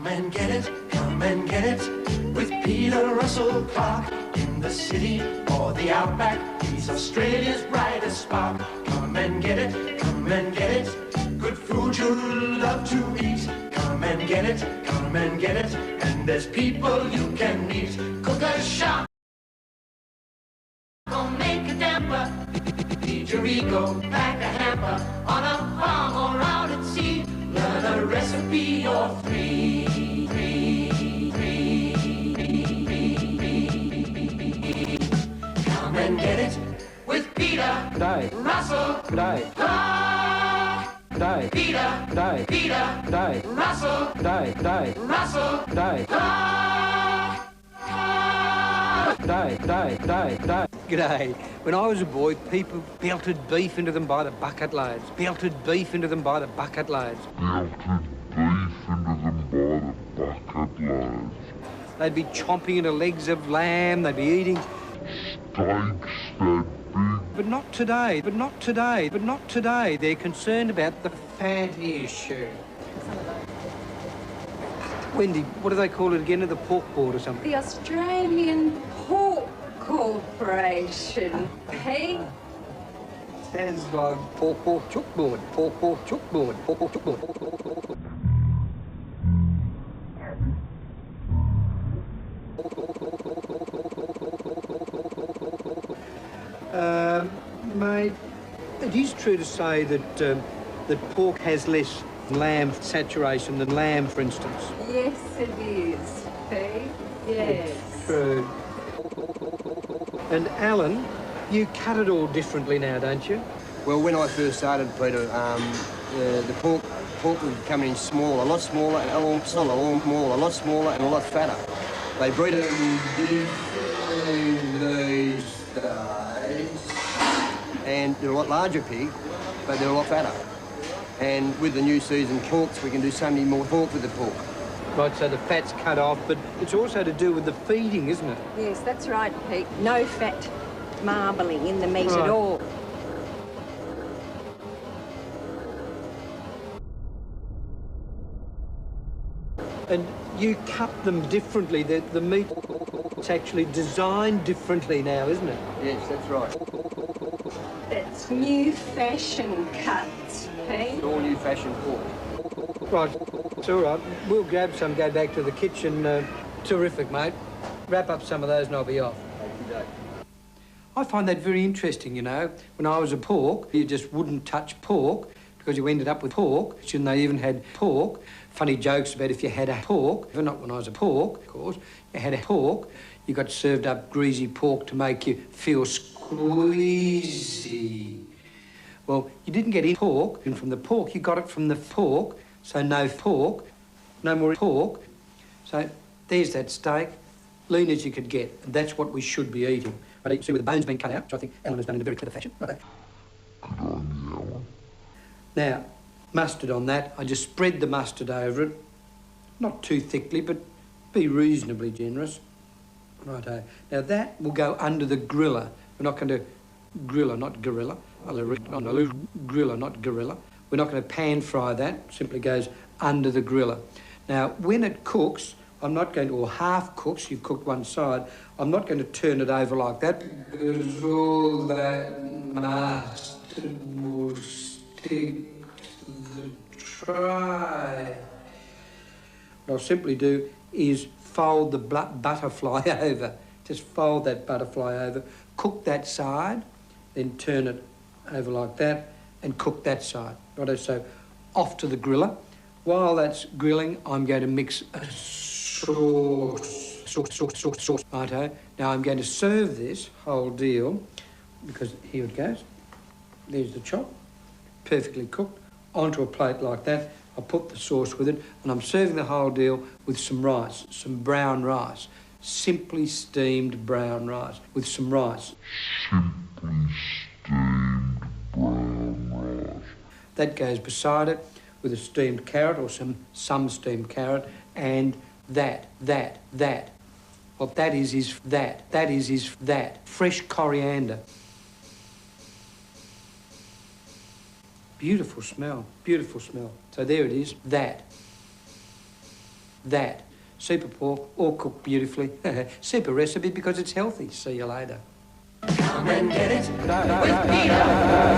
Come and get it, come and get it, with Peter Russell Clarke. In the city or the outback, he's Australia's brightest spark. Come and get it, come and get it, good food you'll love to eat. Come and get it, come and get it, and there's people you can meet. Cook a shop, go make a damper, feed your ego, pack a hamper, on a farm or out at sea. Learn a recipe or three. Come and get it with Peter G'day. Russell G'day. Clarke. G'day. Peter, G'day. Peter G'day. Russell, G'day. G'day. Russell G'day. Clarke. G'day. G'day. G'day. G'day. G'day. When I was a boy, people belted beef into them by the bucket loads. Belted beef into them by the bucket loads. Belted beef into them by the bucket loads. They'd be chomping into legs of lamb. They'd be eating. Steaks that big. But not today. But not today. But not today. They're concerned about the fat issue. Wendy, what do they call it again? The pork board or something? The Australian Pork Corporation, Pete. Sounds like pork chook board. Pork chook board. Pork chook board. Mate, it is true to say that that pork has less lamb saturation than lamb, for instance. Yes, it is, Pete. Yes. True. And Alan, you cut it all differently now, don't you? Well, when I first started, Peter, the pork was coming in small, a lot smaller, and a lot smaller and a lot fatter. They breed it these days, and they're a lot larger pig, but they're a lot fatter. And with the new season porks, we can do so many more pork with the pork. Right, so the fat's cut off, but it's also to do with the feeding, isn't it? Yes, that's right, Pete. No fat marbling in the meat Right. at all. And you cut them differently. The meat's actually designed differently now, isn't it? Yes, that's right. It's new fashion cuts, Pete. It's all new fashion pork. Right, it's all right. We'll grab some, go back to the kitchen. Terrific, mate. Wrap up some of those and I'll be off. I find that very interesting, you know. When I was a pork, you just wouldn't touch pork because you ended up with pork, and they even had pork. Funny jokes about if you had a pork, not when I was a pork, of course, you had a pork, you got served up greasy pork to make you feel squeezy. Well, you didn't get in pork, and from the pork, you got it from the pork, so no pork, no more pork. So there's that steak, lean as you could get, and that's what we should be eating. But you can see where the bone's been cut out, which I think Alan has done in a very clever fashion. Right. Good on you, Alan. Now, mustard on that, I just spread the mustard over it. Not too thickly, but be reasonably generous. Righto. Now that will go under the griller. We're not going to griller, not gorilla. Griller, not gorilla. We're not going to pan fry that. Simply goes under the griller. Now, when it cooks, I'm not going to, or half cooks, you've cooked one side, I'm not going to turn it over like that because all that mustard will stick to the tray. What I'll simply do is fold the butterfly over. Just fold that butterfly over, cook that side, then turn it over like that and cook that side. Righto, so off to the griller. While that's grilling, I'm going to mix a sauce. Righto. Now I'm going to serve this whole deal because here it goes. There's the chop, perfectly cooked, onto a plate like that. I put the sauce with it, and I'm serving the whole deal with some rice, some brown rice, simply steamed brown rice with some rice. Simply steamed brown rice. That goes beside it with a steamed carrot or some steamed carrot, and that. What that is that. Fresh coriander. Beautiful smell, beautiful smell. So there it is, that. that. Super pork, all cooked beautifully. Super recipe because it's healthy. See you later. Come and get it with Peter.